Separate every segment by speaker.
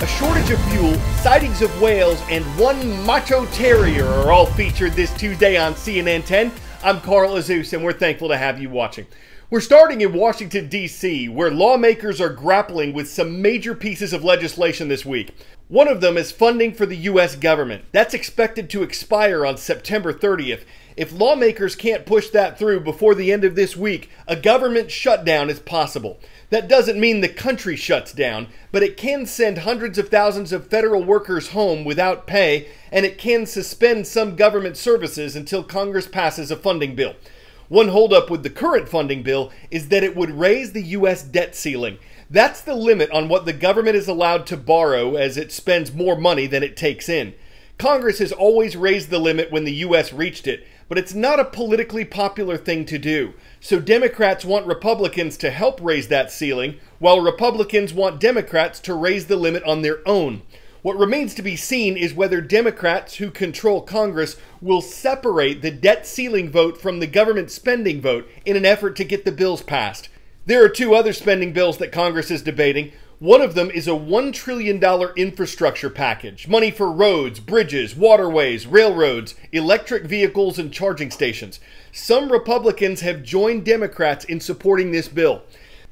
Speaker 1: A shortage of fuel, sightings of whales, and one macho terrier are all featured this Tuesday on CNN 10. I'm Carl Azus, and we're thankful to have you watching. We're starting in Washington, D.C., where lawmakers are grappling with some major pieces of legislation this week. One of them is funding for the U.S. government. That's expected to expire on September 30th. If lawmakers can't push that through before the end of this week, a government shutdown is possible. That doesn't mean the country shuts down, but it can send hundreds of thousands of federal workers home without pay, and it can suspend some government services until Congress passes a funding bill. One holdup with the current funding bill is that it would raise the U.S. debt ceiling. That's the limit on what the government is allowed to borrow as it spends more money than it takes in. Congress has always raised the limit when the U.S. reached it, but it's not a politically popular thing to do. So Democrats want Republicans to help raise that ceiling, while Republicans want Democrats to raise the limit on their own. What remains to be seen is whether Democrats who control Congress will separate the debt ceiling vote from the government spending vote in an effort to get the bills passed. There are two other spending bills that Congress is debating. One of them is a $1 trillion infrastructure package, money for roads, bridges, waterways, railroads, electric vehicles, and charging stations. Some Republicans have joined Democrats in supporting this bill.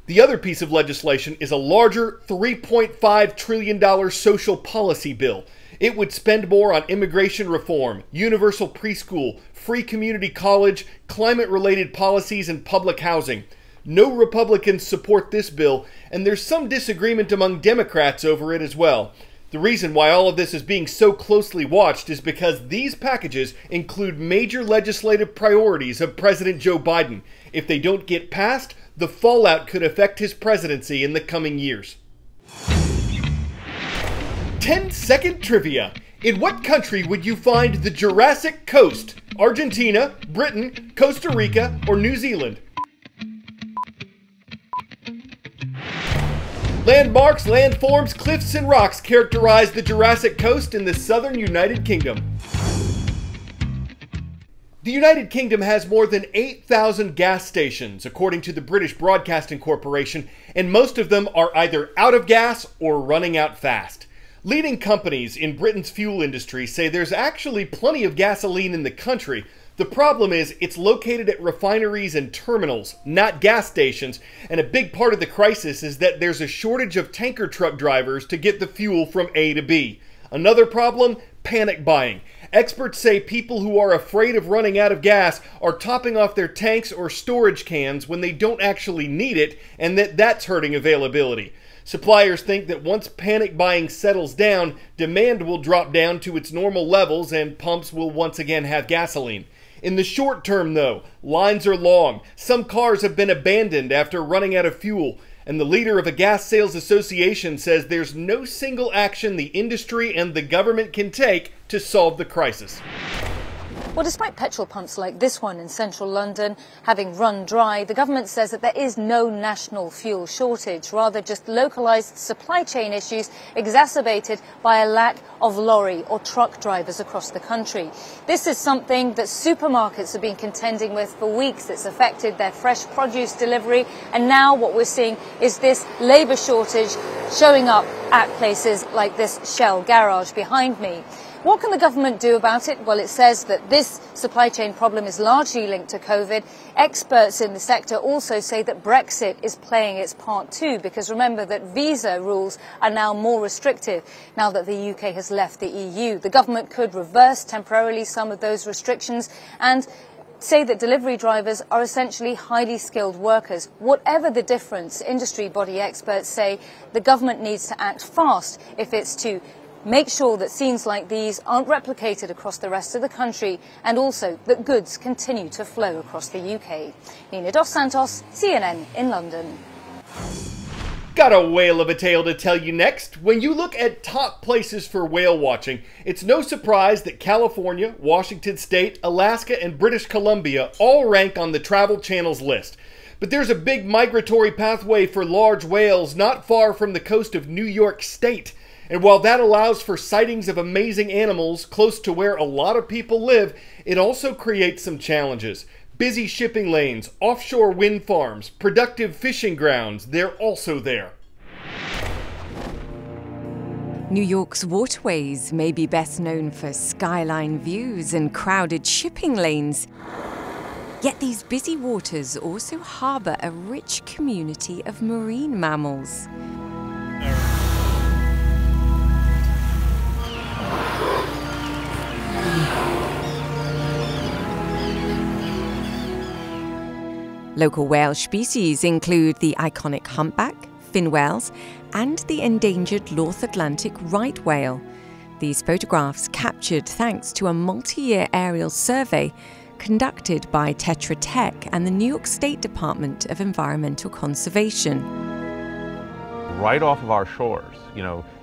Speaker 1: The other piece of legislation is a larger $3.5 trillion social policy bill. It would spend more on immigration reform, universal preschool, free community college, climate-related policies, and public housing. No Republicans support this bill, and there's some disagreement among Democrats over it as well. The reason why all of this is being so closely watched is because these packages include major legislative priorities of President Joe Biden. If they don't get passed, the fallout could affect his presidency in the coming years. 10-second trivia. In what country would you find the Jurassic Coast? Argentina, Britain, Costa Rica, or New Zealand? Landmarks, landforms, cliffs, and rocks characterize the Jurassic Coast in the southern United Kingdom. The United Kingdom has more than 8,000 gas stations, according to the British Broadcasting Corporation, and most of them are either out of gas or running out fast. Leading companies in Britain's fuel industry say there's actually plenty of gasoline in the country. The problem is it's located at refineries and terminals, not gas stations, and a big part of the crisis is that there's a shortage of tanker truck drivers to get the fuel from A to B. Another problem? Panic buying. Experts say people who are afraid of running out of gas are topping off their tanks or storage cans when they don't actually need it, and that's hurting availability. Suppliers think that once panic buying settles down, demand will drop down to its normal levels and pumps will once again have gasoline. In the short term, though, lines are long. Some cars have been abandoned after running out of fuel, and the leader of a gas sales association says there's no single action the industry and the government can take to solve the crisis.
Speaker 2: Well, despite petrol pumps like this one in central London having run dry, the government says that there is no national fuel shortage, rather just localised supply chain issues exacerbated by a lack of lorry or truck drivers across the country. This is something that supermarkets have been contending with for weeks. It's affected their fresh produce delivery, and now what we're seeing is this labour shortage showing up at places like this Shell garage behind me. What can the government do about it? Well, it says that this supply chain problem is largely linked to COVID. Experts in the sector also say that Brexit is playing its part too, because remember that visa rules are now more restrictive now that the UK has left the EU. The government could reverse temporarily some of those restrictions and say that delivery drivers are essentially highly skilled workers. Whatever the difference, industry body experts say the government needs to act fast if it's to make sure that scenes like these aren't replicated across the rest of the country, and also that goods continue to flow across the UK. Nina Dos Santos, CNN in London.
Speaker 1: Got a whale of a tale to tell you next. When you look at top places for whale watching, it's no surprise that California, Washington State, Alaska, and British Columbia all rank on the Travel Channel's list. But there's a big migratory pathway for large whales not far from the coast of New York State. And while that allows for sightings of amazing animals close to where a lot of people live, it also creates some challenges. Busy shipping lanes, offshore wind farms, productive fishing grounds, they're also there.
Speaker 3: New York's waterways may be best known for skyline views and crowded shipping lanes. Yet these busy waters also harbour a rich community of marine mammals. Local whale species include the iconic humpback, fin whales, and the endangered North Atlantic right whale. These photographs captured thanks to a multi-year aerial survey conducted by Tetra Tech and the New York State Department of Environmental Conservation.
Speaker 4: Right off of our shores,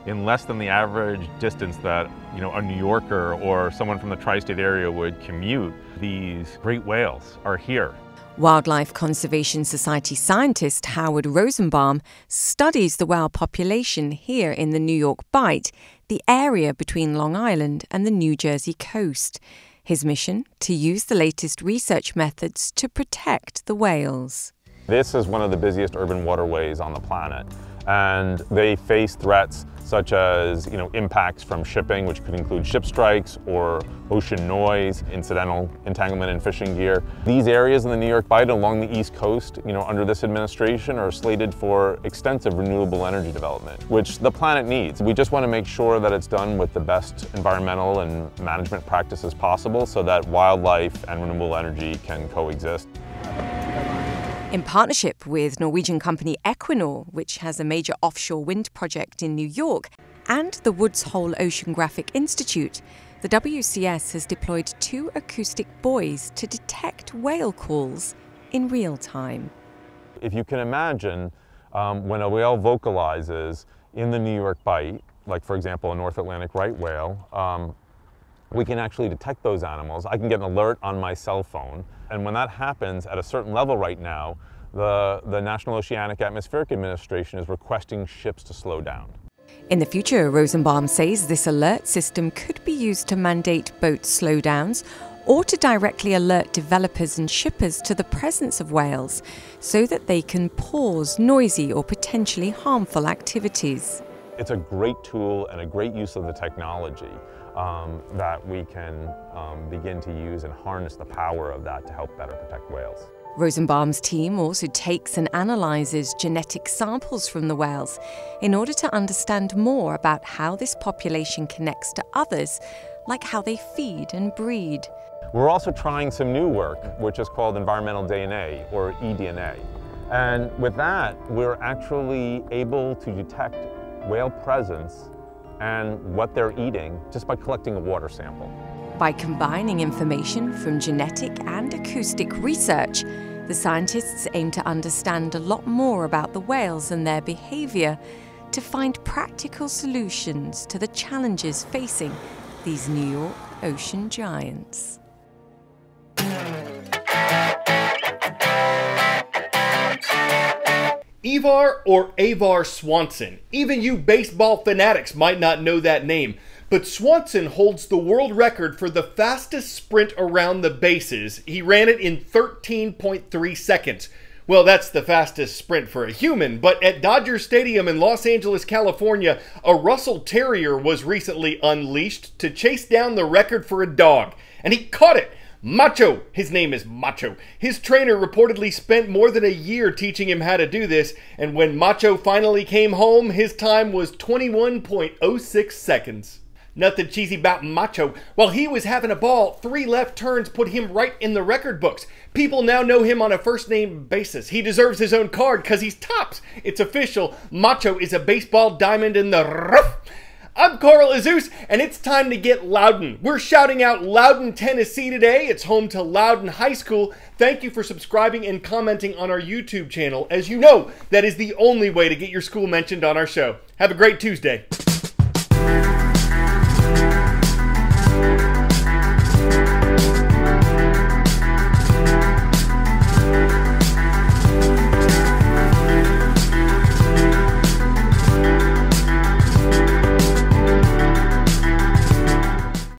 Speaker 4: in less than the average distance that, a New Yorker or someone from the tri-state area would commute, these great whales are here.
Speaker 3: Wildlife Conservation Society scientist Howard Rosenbaum studies the whale population here in the New York Bight, the area between Long Island and the New Jersey coast. His mission? To use the latest research methods to protect the whales.
Speaker 4: This is one of the busiest urban waterways on the planet, and they face threats such as impacts from shipping, which could include ship strikes or ocean noise, incidental entanglement in fishing gear. These areas in the New York Bight along the East Coast, under this administration are slated for extensive renewable energy development, which the planet needs. We just want to make sure that it's done with the best environmental and management practices possible so that wildlife and renewable energy can coexist.
Speaker 3: In partnership with Norwegian company Equinor, which has a major offshore wind project in New York, and the Woods Hole Oceanographic Institute, the WCS has deployed 2 acoustic buoys to detect whale calls in real time.
Speaker 4: If you can imagine, when a whale vocalizes in the New York Bight, like for example a North Atlantic right whale, we can actually detect those animals. I can get an alert on my cell phone. And when that happens at a certain level right now, the National Oceanic Atmospheric Administration is requesting ships to slow down.
Speaker 3: In the future, Rosenbaum says this alert system could be used to mandate boat slowdowns or to directly alert developers and shippers to the presence of whales so that they can pause noisy or potentially harmful activities.
Speaker 4: It's a great tool and a great use of the technology that we can begin to use and harness the power of that to help better protect whales.
Speaker 3: Rosenbaum's team also takes and analyzes genetic samples from the whales in order to understand more about how this population connects to others, like how they feed and breed.
Speaker 4: We're also trying some new work, which is called environmental DNA, or eDNA. And with that, we're actually able to detect whale presence and what they're eating just by collecting a water sample.
Speaker 3: By combining information from genetic and acoustic research, the scientists aim to understand a lot more about the whales and their behavior to find practical solutions to the challenges facing these New York ocean giants.
Speaker 1: Ivar or Avar Swanson. Even you baseball fanatics might not know that name, but Swanson holds the world record for the fastest sprint around the bases. He ran it in 13.3 seconds. Well, that's the fastest sprint for a human, but at Dodger Stadium in Los Angeles, California, a Russell Terrier was recently unleashed to chase down the record for a dog, and he caught it. Macho, his name is Macho. His trainer reportedly spent more than a year teaching him how to do this, and when Macho finally came home, his time was 21.06 seconds. Nothing cheesy about Macho. While he was having a ball, 3 left turns put him right in the record books. People now know him on a first-name basis. He deserves his own card because he's tops. It's official. Macho is a baseball diamond in the rough. I'm Carl Azus, and it's time to get Loudon. We're shouting out Loudon, Tennessee today. It's home to Loudon High School. Thank you for subscribing and commenting on our YouTube channel. As you know, that is the only way to get your school mentioned on our show. Have a great Tuesday.